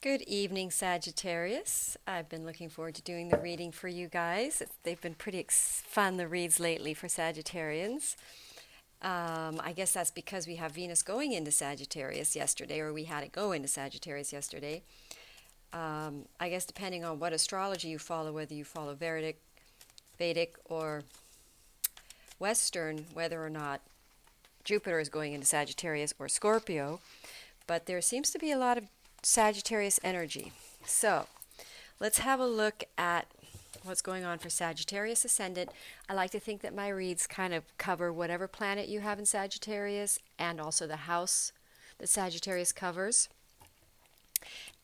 Good evening, Sagittarius. I've been looking forward to doing the reading for you guys. They've been pretty fun, the reads lately for Sagittarians. I guess that's because we have Venus going into Sagittarius yesterday, or we had it go into Sagittarius yesterday. I guess depending on what astrology you follow, whether you follow Vedic, or Western, whether or not Jupiter is going into Sagittarius or Scorpio, but there seems to be a lot of Sagittarius energy. So let's have a look at what's going on for Sagittarius ascendant. I like to think that my reads kind of cover whatever planet you have in Sagittarius and also the house that Sagittarius covers.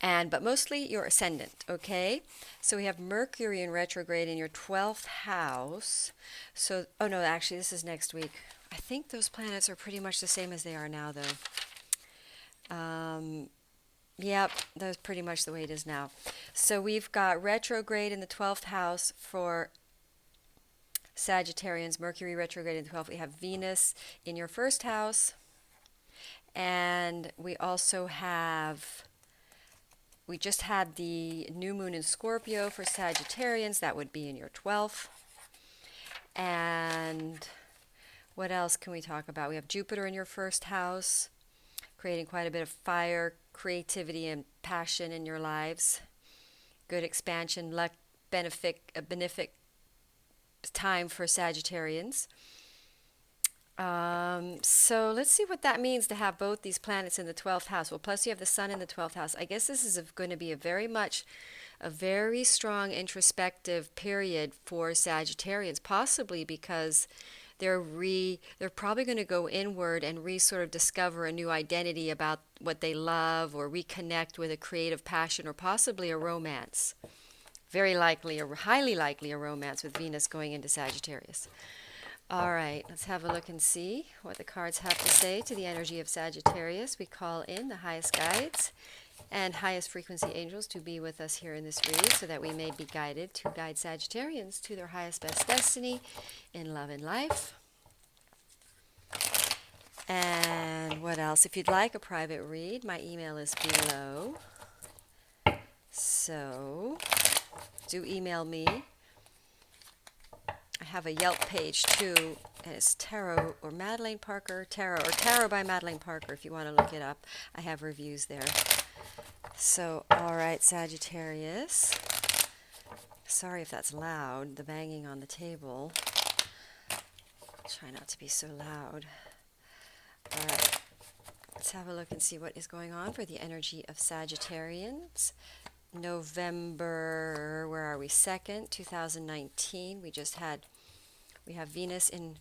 But mostly your ascendant, okay? So we have Mercury in retrograde in your 12th house. So, oh no, actually this is next week. I think those planets are pretty much the same as they are now, though. Yep, that's pretty much the way it is now. So we've got retrograde in the 12th house for Sagittarians, Mercury retrograde in the 12th. We have Venus in your first house. And we just had the new moon in Scorpio for Sagittarians. That would be in your 12th. And what else can we talk about? We have Jupiter in your first house, creating quite a bit of fire, creativity, and passion in your lives. Good expansion, luck, a benefic time for Sagittarians. So let's see what that means to have both these planets in the 12th house. Well, plus you have the sun in the 12th house. I guess this is going to be a very strong introspective period for Sagittarians, possibly because they're probably going to go inward and sort of discover a new identity about what they love, or reconnect with a creative passion, or possibly a romance. Very likely, or highly likely, a romance with Venus going into Sagittarius. All right, let's have a look and see what the cards have to say to the energy of Sagittarius. We call in the highest guides and highest frequency angels to be with us here in this read, so that we may be guided to guide Sagittarians to their highest best destiny in love and life. And what else? If you'd like a private read, my email is below. So do email me. I have a Yelp page too, and it's Tarot or Madeleine Parker, Tarot by Madeleine Parker if you want to look it up. I have reviews there. So, all right, Sagittarius. Sorry if that's loud, the banging on the table. Try not to be so loud. All right, let's have a look and see what is going on for the energy of Sagittarians. November, where are we? 2nd, 2019. We have Venus in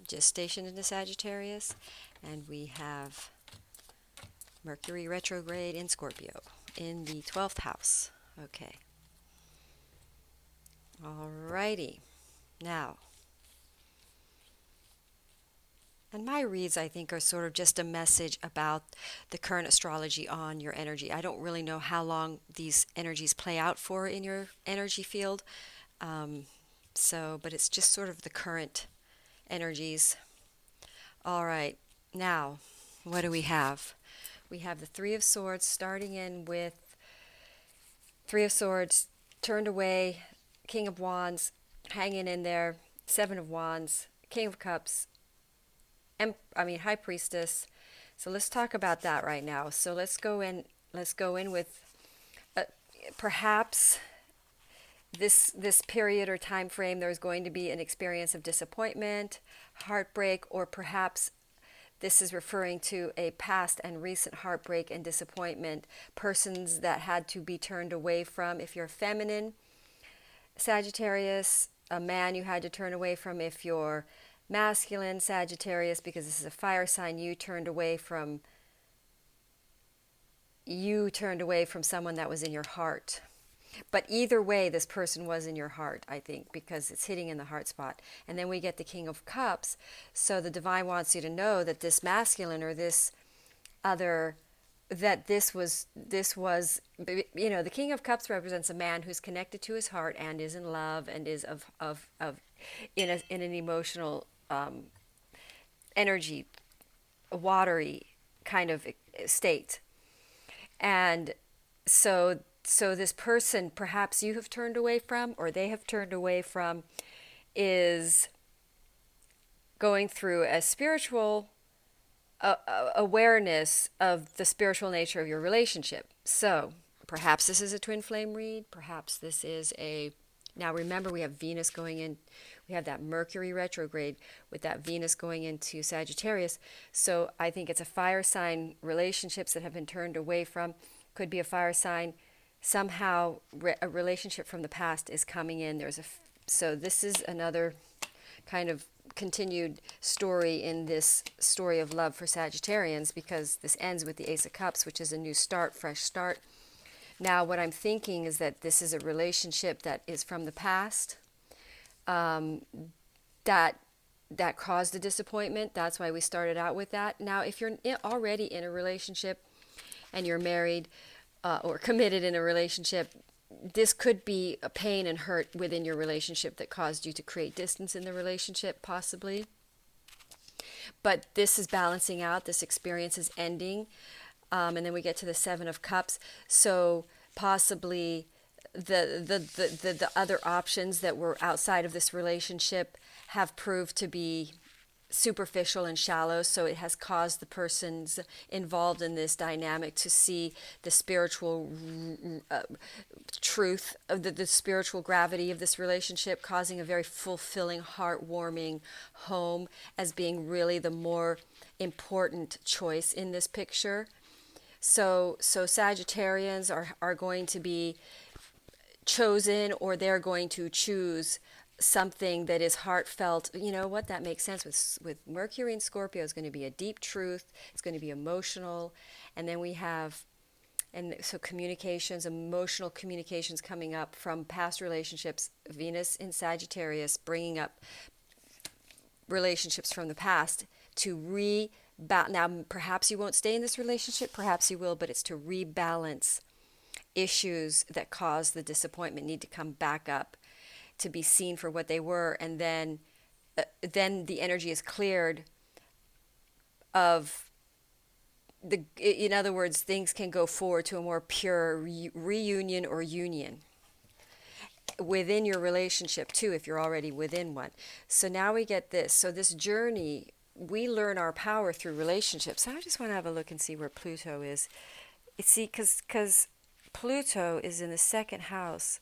gestation into Sagittarius, and we have Mercury retrograde in Scorpio in the 12th house. Okay. Alrighty. Now, and my reads, I think, are sort of just a message about the current astrology on your energy. I don't really know how long these energies play out for in your energy field. But it's just sort of the current energies. All right. Now, what do we have? We have the Three of Swords, starting in with Three of Swords, turned away, King of Wands, hanging in there, Seven of Wands, King of Cups, High Priestess. So let's talk about that right now. So let's go in with perhaps this period or time frame. There's going to be an experience of disappointment, heartbreak, or perhaps this is referring to a past and recent heartbreak and disappointment, persons that had to be turned away from. If you're feminine, Sagittarius, a man you had to turn away from. If you're masculine, Sagittarius, because this is a fire sign, you turned away from someone that was in your heart. But either way, this person was in your heart, I think, because it's hitting in the heart spot. And then we get the King of Cups. So the divine wants you to know that this masculine or this other, that this was, the King of Cups represents a man who's connected to his heart and is in love and is in an emotional energy, watery kind of state. And so this person perhaps you have turned away from, or they have turned away from, is going through a spiritual awareness of the spiritual nature of your relationship. So perhaps this is a twin flame read. Perhaps this is a... Now remember, we have Venus going in. We have that Mercury retrograde with that Venus going into Sagittarius. So I think it's a fire sign. Relationships that have been turned away from could be a fire sign. Somehow a relationship from the past is coming in. So this is another kind of continued story in this story of love for Sagittarians, because this ends with the Ace of Cups, which is a new start, fresh start. Now what I'm thinking is that this is a relationship that is from the past, that caused a disappointment. That's why we started out with that. Now if you're already in a relationship and you're married or committed in a relationship, this could be a pain and hurt within your relationship that caused you to create distance in the relationship, possibly. But this is balancing out. This experience is ending. And then we get to the Seven of Cups. So possibly the other options that were outside of this relationship have proved to be superficial and shallow, so it has caused the persons involved in this dynamic to see the spiritual truth of the spiritual gravity of this relationship, causing a very fulfilling, heartwarming home as being really the more important choice in this picture. So Sagittarians are going to be chosen, or they're going to choose something that is heartfelt. You know what, that makes sense with Mercury and Scorpio. Is going to be a deep truth. It's going to be emotional. And then we have, and so communications, emotional communications coming up from past relationships. Venus in Sagittarius bringing up relationships from the past to now perhaps you won't stay in this relationship, perhaps you will, but it's to rebalance issues that caused the disappointment, need to come back up to be seen for what they were, and then the energy is cleared of the... In other words, things can go forward to a more pure reunion or union within your relationship too, if you're already within one. So now we get this. So this journey, we learn our power through relationships. So I just want to have a look and see where Pluto is. See, because Pluto is in the second house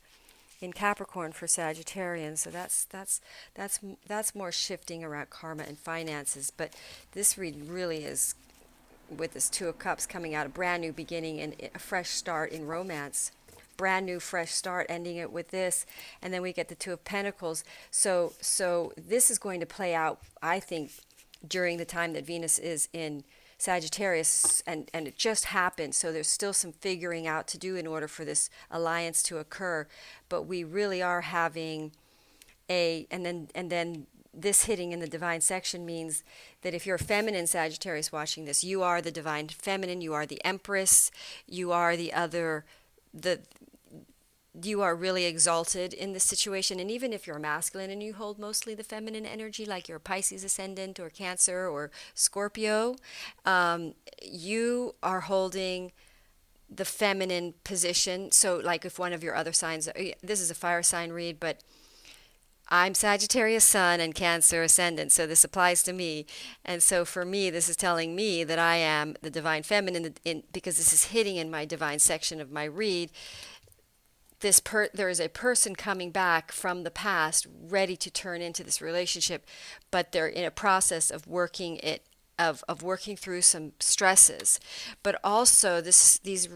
in Capricorn for Sagittarians, so that's more shifting around karma and finances. But this read really is, with this Two of Cups coming out, a brand new beginning and a fresh start in romance. Brand new fresh start, ending it with this, and then we get the Two of Pentacles. So this is going to play out, I think, during the time that Venus is in Sagittarius, and it just happened, so there's still some figuring out to do in order for this alliance to occur. But we really are having and then this hitting in the divine section means that if you're a feminine Sagittarius watching this, you are the divine feminine, you are the empress, you are you are really exalted in this situation. And even if you're masculine and you hold mostly the feminine energy, like you're a Pisces ascendant or Cancer or Scorpio, you are holding the feminine position. So like if one of your other signs, this is a fire sign read, but I'm Sagittarius Sun and Cancer Ascendant, so this applies to me. And so for me, this is telling me that I am the divine feminine, because this is hitting in my divine section of my read. There is a person coming back from the past, ready to turn into this relationship, but they're in a process of working through some stresses. But also, these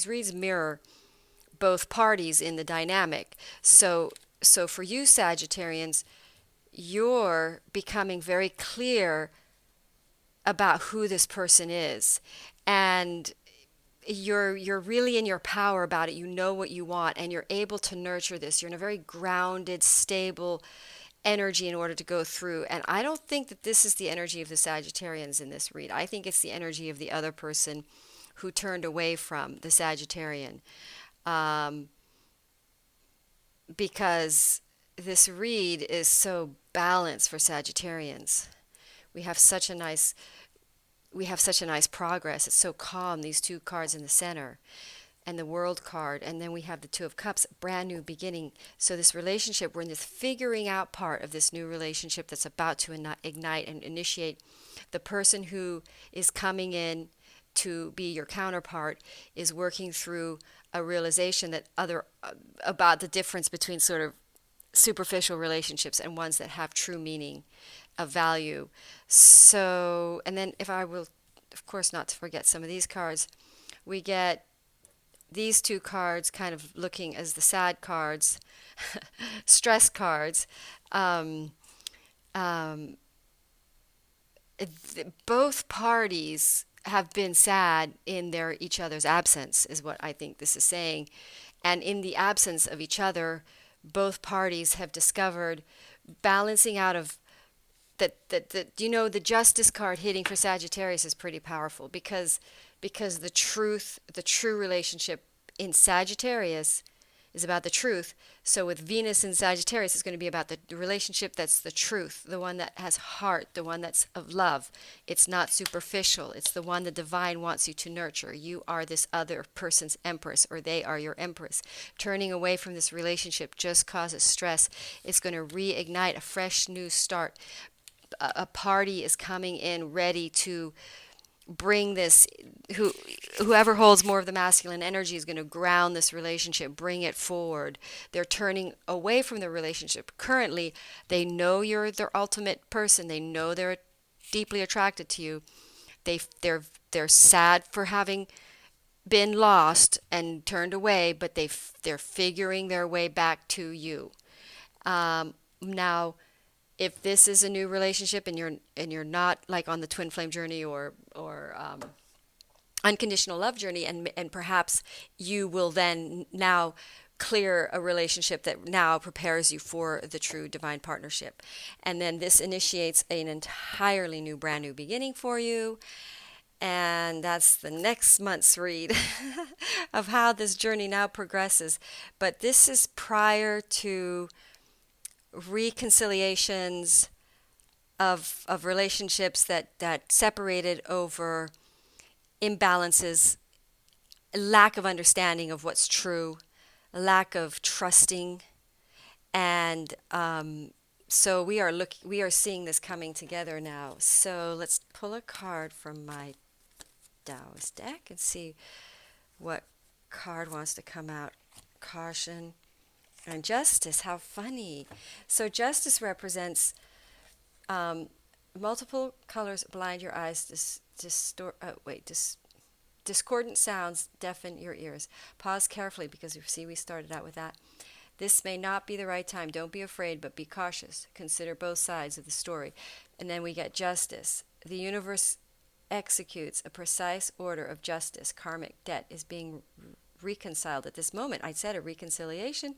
reads mirror both parties in the dynamic. So for you Sagittarians, you're becoming very clear about who this person is, and you're really in your power about it. You know what you want, and you're able to nurture this. You're in a very grounded, stable energy in order to go through. And I don't think that this is the energy of the Sagittarians in this read. I think it's the energy of the other person who turned away from the Sagittarian. Because this read is so balanced for Sagittarians. We have such a nice we have such a nice progress. It's so calm, these two cards in the center and the World card. And then we have the Two of Cups, brand new beginning. So this relationship, we're in this figuring out part of this new relationship that's about to ignite and initiate. The person who is coming in to be your counterpart is working through a realization that about the difference between sort of superficial relationships and ones that have true meaning of value. So, and then if I will, of course, not to forget some of these cards, we get these two cards kind of looking as the sad cards, stress cards. Um, um, Both parties have been sad in their each other's absence, is what I think this is saying. And in the absence of each other, both parties have discovered balancing out of that you know, the Justice card hitting for Sagittarius is pretty powerful because the true relationship in Sagittarius is about the truth. So with Venus in Sagittarius, it's going to be about the relationship that's the truth, the one that has heart, the one that's of love. It's not superficial. It's the one the divine wants you to nurture. You are this other person's empress, or they are your empress. Turning away from this relationship just causes stress. It's going to reignite a fresh new start. A party is coming in ready to bring this, whoever holds more of the masculine energy is going to ground this relationship, bring it forward. They're turning away from the relationship. Currently, they know you're their ultimate person. They know they're deeply attracted to you. They're sad for having been lost and turned away, but they're figuring their way back to you. Now, if this is a new relationship and you're not like on the twin flame journey or unconditional love journey, and perhaps you will then now clear a relationship that now prepares you for the true divine partnership, and then this initiates an entirely new, brand new beginning for you. And that's the next month's read of how this journey now progresses. But this is prior to reconciliations of relationships that separated over imbalances, lack of understanding of what's true, lack of trusting, and so we are seeing this coming together now. So let's pull a card from my Taoist deck and see what card wants to come out. Caution. And Justice, how funny. So Justice represents multiple colors blind your eyes, discordant sounds deafen your ears. Pause carefully because you see we started out with that. This may not be the right time. Don't be afraid, but be cautious. Consider both sides of the story. And then we get Justice. The universe executes a precise order of justice. Karmic debt is being reconciled at this moment. I said a reconciliation.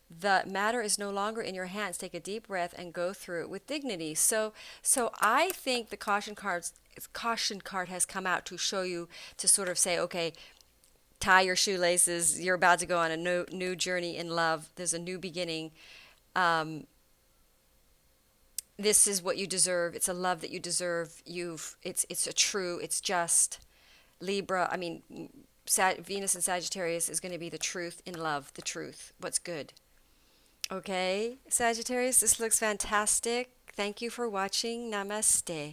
The matter is no longer in your hands. Take a deep breath and go through it with dignity. So I think the caution card has come out to show you, to sort of say, okay, tie your shoelaces. You're about to go on a new journey in love. There's a new beginning. This is what you deserve. It's a love that you deserve. It's just. Libra, I mean, Venus and Sagittarius is going to be the truth in love, the truth, what's good. Okay, Sagittarius, this looks fantastic. Thank you for watching. Namaste.